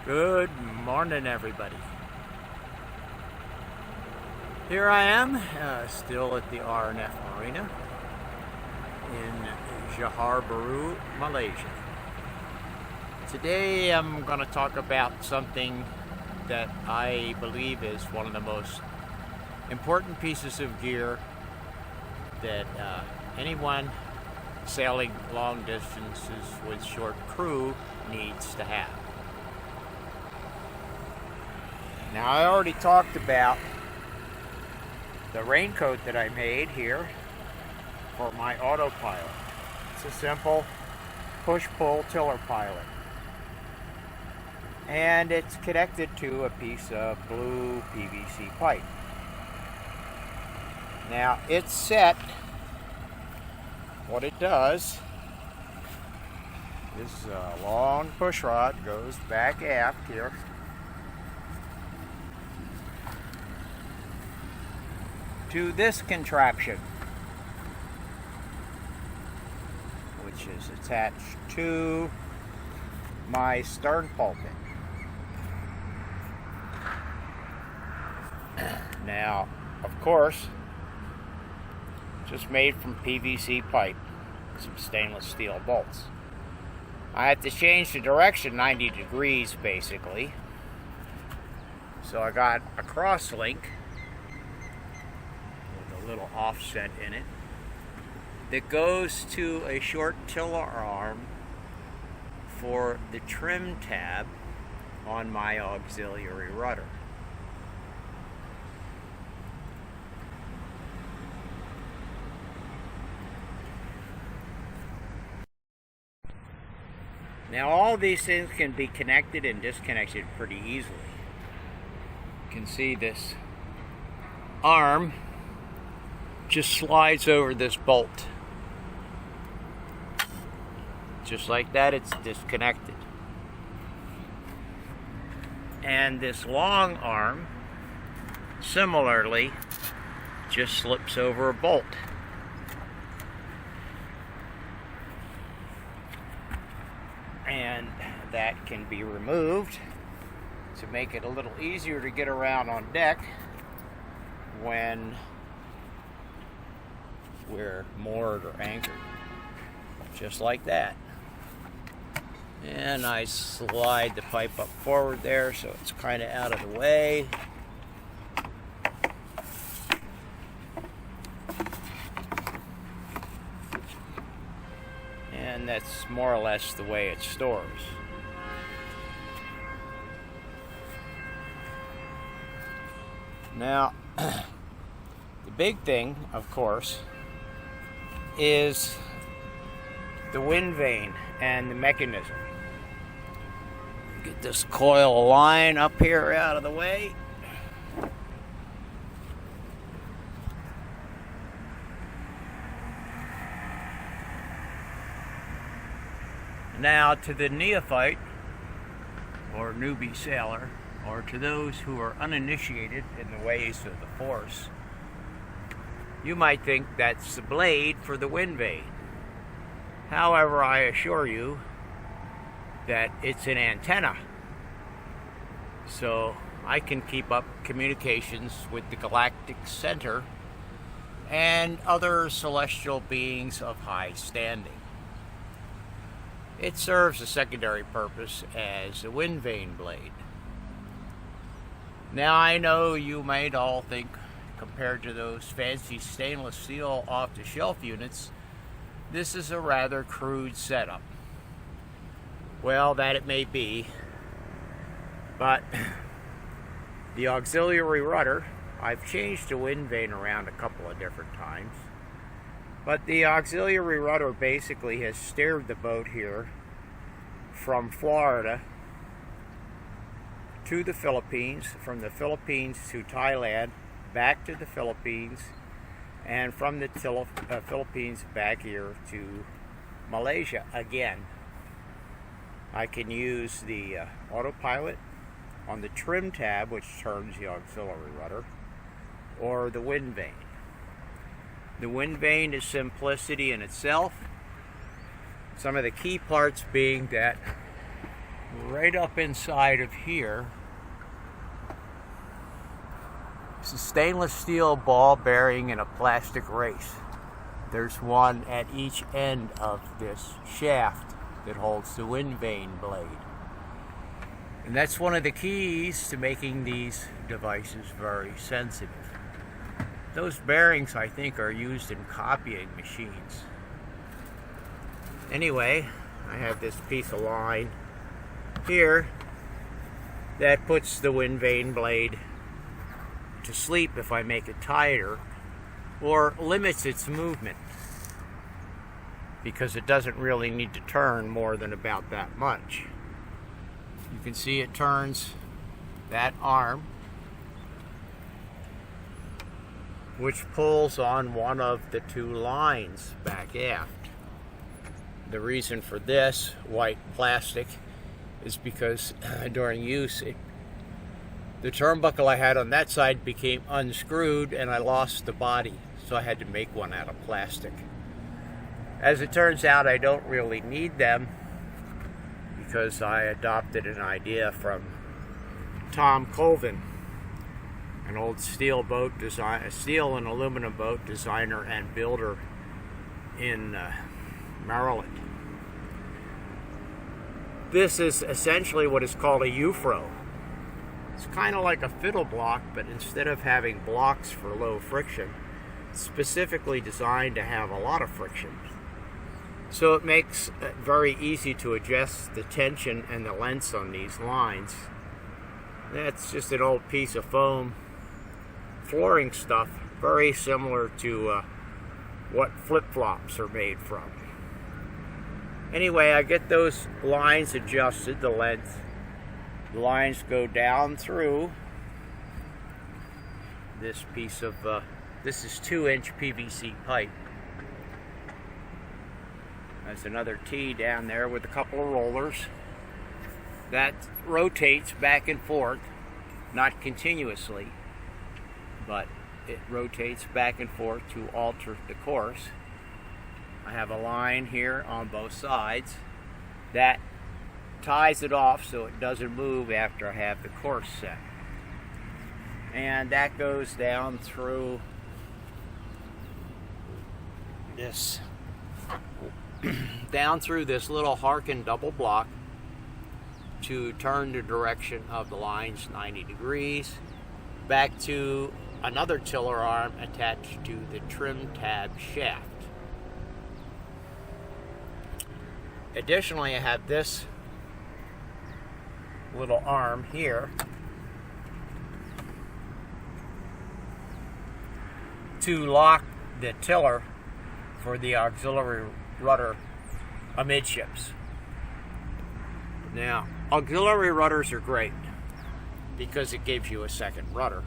Good morning, everybody. Here I am, still at the RNF Marina in Johor Bahru, Malaysia. Today I'm going to talk about something that I believe is one of the most important pieces of gear that anyone sailing long distances with short crew needs to have. Now, I already talked about the raincoat that I made here for my autopilot. It's a simple push-pull tiller pilot. And it's connected to a piece of blue PVC pipe. Now, it's set. What it does, this long push rod goes back aft here. To this contraption, which is attached to my stern pulpit. Now, of course, just made from PVC pipe, some stainless steel bolts. I had to change the direction 90 degrees basically. So I got a cross link with a little offset in it that goes to a short tiller arm for the trim tab on my auxiliary rudder. Now, all these things can be connected and disconnected pretty easily. You can see this arm just slides over this bolt. Just like that, it's disconnected. And this long arm, similarly, just slips over a bolt. And that can be removed to make it a little easier to get around on deck when we're moored or anchored. Just like that. And I slide the pipe up forward there so it's kind of out of the way. And that's more or less the way it stores. Now, the big thing, of course, is the wind vane and the mechanism. Get this coil line up here out of the way. Now, to the neophyte, or newbie sailor, or to those who are uninitiated in the ways of the force, you might think that's the blade for the wind vane. However, I assure you that it's an antenna. So I can keep up communications with the galactic center and other celestial beings of high standing. It serves a secondary purpose as a wind vane blade. Now, I know you might all think, compared to those fancy stainless steel off-the-shelf units, this is a rather crude setup. Well, that it may be, but the auxiliary rudder, I've changed the wind vane around a couple of different times. But the auxiliary rudder basically has steered the boat here from Florida to the Philippines, from the Philippines to Thailand, back to the Philippines, and from the Philippines back here to Malaysia again. I can use the autopilot on the trim tab, which turns the auxiliary rudder, or the wind vane. The wind vane is simplicity in itself. Some of the key parts being that right up inside of here is a stainless steel ball bearing in a plastic race. There's one at each end of this shaft that holds the wind vane blade. And that's one of the keys to making these devices very sensitive. Those bearings, I think, are used in copying machines. Anyway, I have this piece of line here that puts the wind vane blade to sleep if I make it tighter, or limits its movement, because it doesn't really need to turn more than about that much. You can see it turns that arm, which pulls on one of the two lines back aft. The reason for this white plastic is because during use, the turnbuckle I had on that side became unscrewed and I lost the body, so I had to make one out of plastic. As it turns out, I don't really need them because I adopted an idea from Tom Colvin, an old steel and aluminum boat designer and builder in Maryland. This is essentially what is called a UFRO. It's kind of like a fiddle block, but instead of having blocks for low friction, it's specifically designed to have a lot of friction. So it makes it very easy to adjust the tension and the lengths on these lines. That's just an old piece of foam flooring stuff, very similar to what flip-flops are made from. Anyway, I get those lines adjusted, the length. The lines go down through this piece of, this is 2-inch PVC pipe. There's another T down there with a couple of rollers. That rotates back and forth, not continuously, but it rotates back and forth to alter the course. I have a line here on both sides that ties it off so it doesn't move after I have the course set. And that goes down through this little Harkin double block to turn the direction of the lines 90 degrees back to another tiller arm attached to the trim tab shaft. Additionally, I have this little arm here to lock the tiller for the auxiliary rudder amidships. Now, auxiliary rudders are great because it gives you a second rudder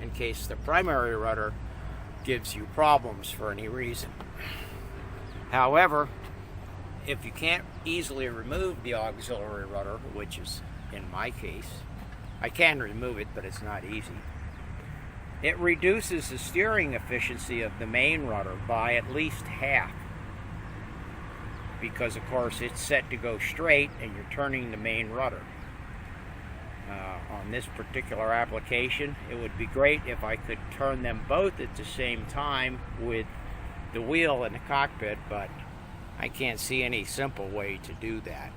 in case the primary rudder gives you problems for any reason. However, if you can't easily remove the auxiliary rudder, which is in my case, I can remove it, but it's not easy. It reduces the steering efficiency of the main rudder by at least half, because of course it's set to go straight and you're turning the main rudder. On this particular application, it would be great if I could turn them both at the same time with the wheel in the cockpit, but I can't see any simple way to do that.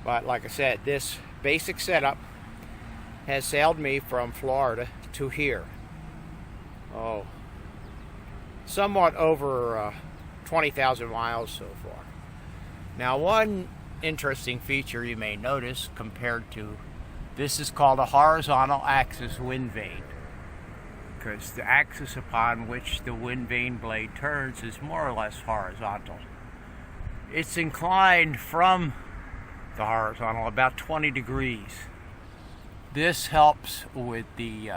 But like I said, this basic setup has sailed me from Florida to here. Oh, somewhat over 20,000 miles so far. Now, one interesting feature you may notice compared to this is called a horizontal axis wind vane, because the axis upon which the wind vane blade turns is more or less horizontal. It's inclined from the horizontal about 20 degrees. This helps with the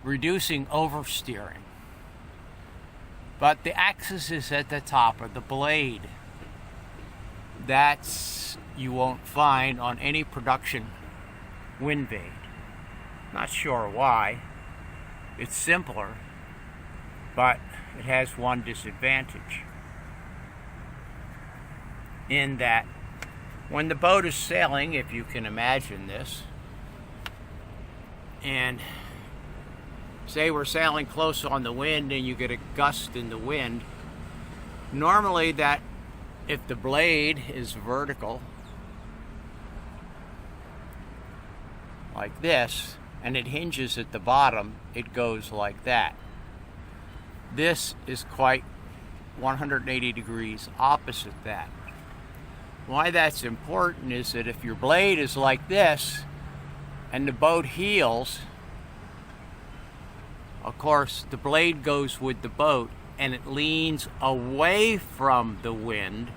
reducing oversteering. But the axis is at the top of the blade. That's you won't find on any production wind vane. Not sure why. It's simpler, but it has one disadvantage. in that when the boat is sailing, if you can imagine this, and say we're sailing close on the wind and you get a gust in the wind, normally that if the blade is vertical like this and it hinges at the bottom, it goes like that. This is quite 180 degrees opposite that. Why that's important is that if your blade is like this and the boat heels, of course the blade goes with the boat and it leans away from the wind,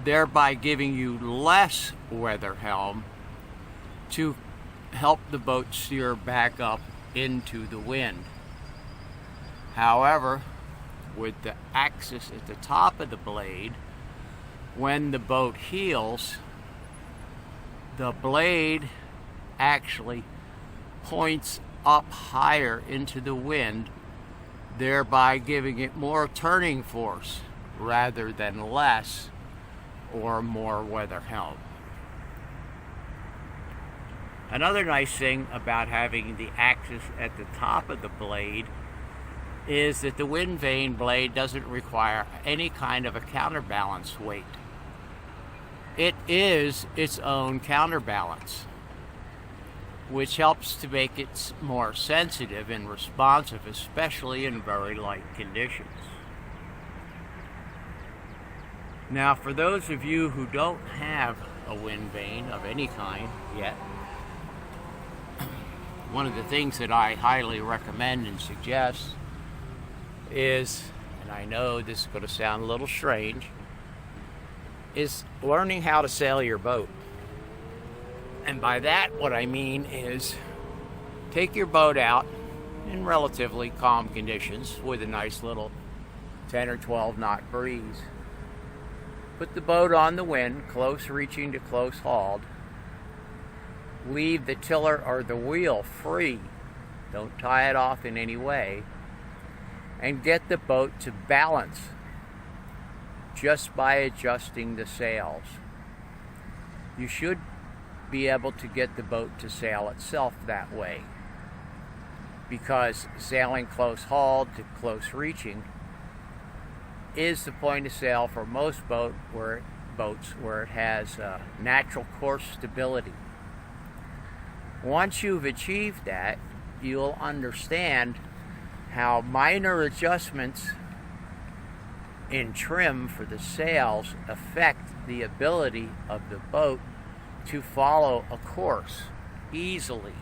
thereby giving you less weather helm to help the boat steer back up into the wind. However, with the axis at the top of the blade, when the boat heels, the blade actually points up higher into the wind, thereby giving it more turning force rather than less or more weather helm. Another nice thing about having the axis at the top of the blade is that the wind vane blade doesn't require any kind of a counterbalance weight. It is its own counterbalance, which helps to make it more sensitive and responsive, especially in very light conditions. Now, for those of you who don't have a wind vane of any kind yet, one of the things that I highly recommend and suggest is, and I know this is going to sound a little strange, is learning how to sail your boat. And by that, what I mean is take your boat out in relatively calm conditions with a nice little 10 or 12 knot breeze. Put the boat on the wind, close reaching to close hauled. Leave the tiller or the wheel free. Don't tie it off in any way. And get the boat to balance just by adjusting the sails. You should be able to get the boat to sail itself that way, because sailing close hauled to close reaching is the point of sail for most boats where it has natural course stability. Once you've achieved that, you'll understand how minor adjustments in trim for the sails affect the ability of the boat to follow a course easily.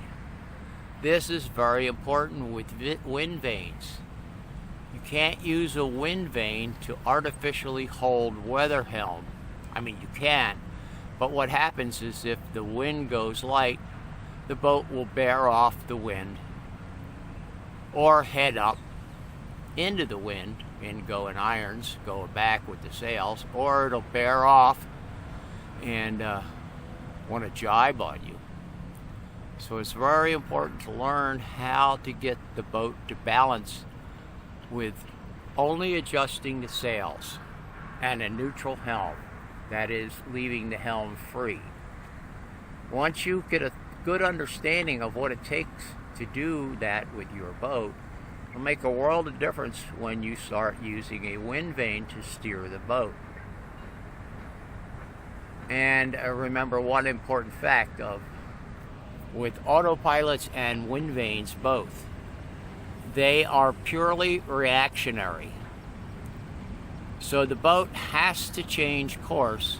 This is very important with wind vanes. You can't use a wind vane to artificially hold weather helm. I mean, you can, but what happens is if the wind goes light, the boat will bear off the wind or head up into the wind and go in irons, go back with the sails, or it'll bear off and want to jibe on you. So it's very important to learn how to get the boat to balance with only adjusting the sails and a neutral helm, that is, leaving the helm free. Once you get a good understanding of what it takes to do that with your boat, it'll make a world of difference when you start using a wind vane to steer the boat. And remember one important fact with autopilots and wind vanes both, they are purely reactionary. So the boat has to change course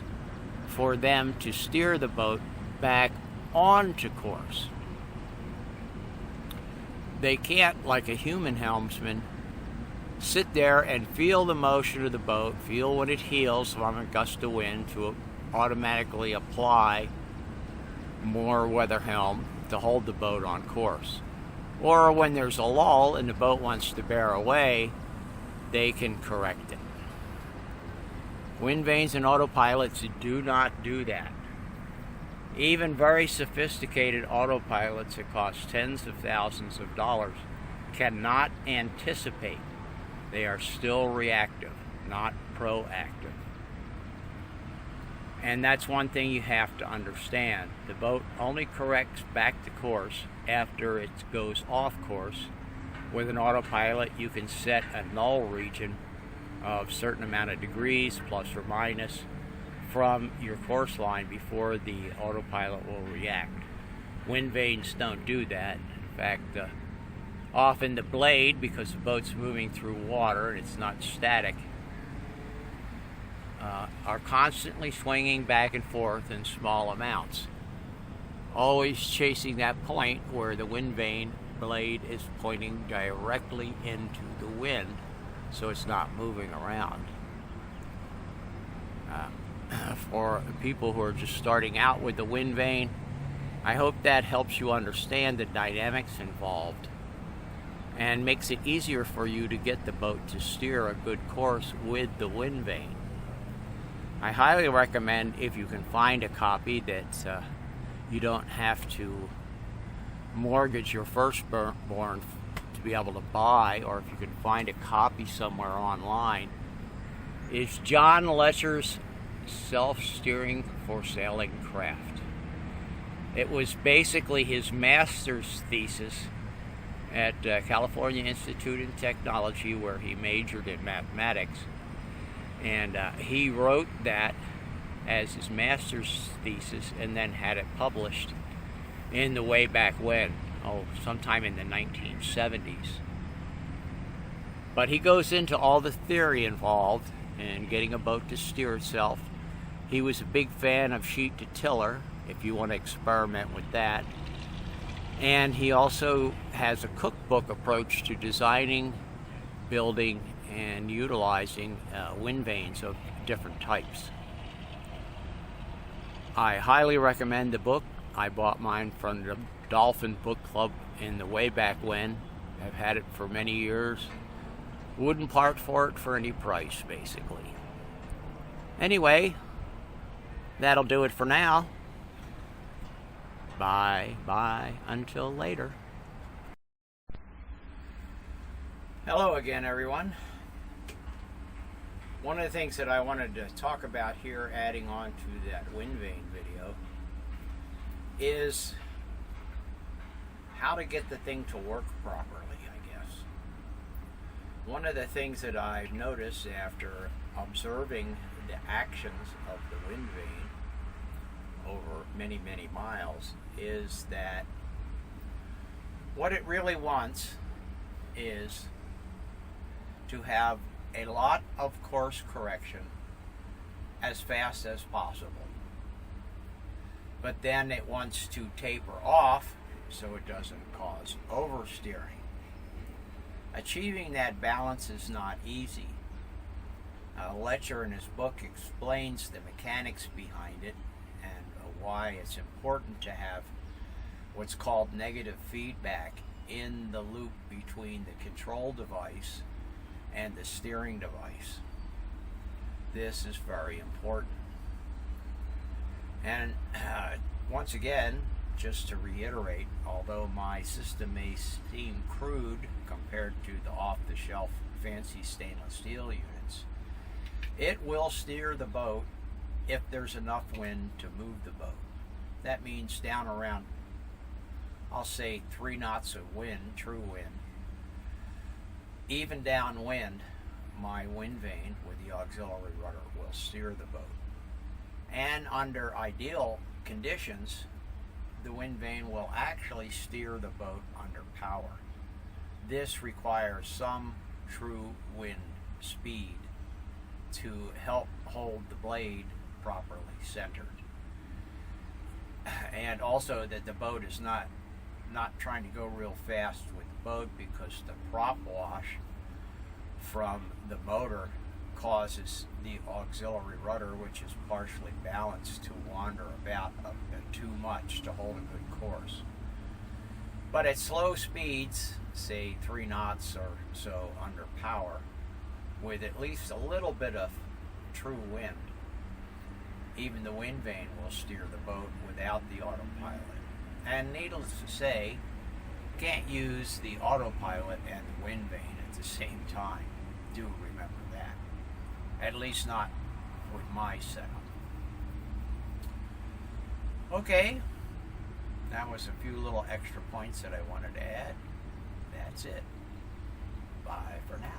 for them to steer the boat back onto course. They can't, like a human helmsman, sit there and feel the motion of the boat, feel when it heels from a gust of wind to automatically apply more weather helm to hold the boat on course. Or when there's a lull and the boat wants to bear away, they can correct it. Wind vanes and autopilots do not do that. Even very sophisticated autopilots that cost tens of thousands of dollars cannot anticipate. They are still reactive, not proactive. And that's one thing you have to understand. The boat only corrects back to course after it goes off course. With an autopilot, you can set a null region of a certain amount of degrees, plus or minus, from your course line before the autopilot will react. Wind vanes don't do that. In fact, often the blade, because the boat's moving through water and it's not static, are constantly swinging back and forth in small amounts, always chasing that point where the wind vane blade is pointing directly into the wind, so it's not moving around. For people who are just starting out with the wind vane, I hope that helps you understand the dynamics involved and makes it easier for you to get the boat to steer a good course with the wind vane. I highly recommend, if you can find a copy that you don't have to mortgage your firstborn to be able to buy, or if you can find a copy somewhere online, is John Letcher's Self-Steering for Sailing Craft. It was basically his master's thesis at California Institute in Technology, where he majored in mathematics. And he wrote that as his master's thesis and then had it published in the way back when, sometime in the 1970s. But he goes into all the theory involved in getting a boat to steer itself. He was a big fan of sheet to tiller, if you want to experiment with that. And he also has a cookbook approach to designing, building, and utilizing wind vanes of different types. I highly recommend the book. I bought mine from the Dolphin Book Club in the way back when. I've had it for many years. Wouldn't part for it for any price, basically. Anyway, that'll do it for now. Bye until later. Hello again, everyone. One of the things that I wanted to talk about here, adding on to that wind vane video, is how to get the thing to work properly, I guess. One of the things that I've noticed after observing the actions of the wind vane over many, many miles is that what it really wants is to have a lot of course correction as fast as possible. But then it wants to taper off so it doesn't cause oversteering. Achieving that balance is not easy. Letcher in his book explains the mechanics behind it and why it's important to have what's called negative feedback in the loop between the control device and the steering device. This is very important. And once again, just to reiterate, although my system may seem crude compared to the off-the-shelf fancy stainless steel units, it will steer the boat if there's enough wind to move the boat. That means down around, I'll say, 3 knots of wind, true wind. Even downwind, my wind vane with the auxiliary rudder will steer the boat. And under ideal conditions, the wind vane will actually steer the boat under power. This requires some true wind speed to help hold the blade properly centered. And also that the boat is not trying to go real fast with the boat, because the prop wash from the motor causes the auxiliary rudder, which is partially balanced, to wander about a bit too much to hold a good course. But at slow speeds, say 3 knots or so under power, with at least a little bit of true wind, even the wind vane will steer the boat without the autopilot. And needless to say, you can't use the autopilot and the wind vane at the same time. Do remember that. At least not with my setup. Okay, that was a few little extra points that I wanted to add. That's it. Bye for now.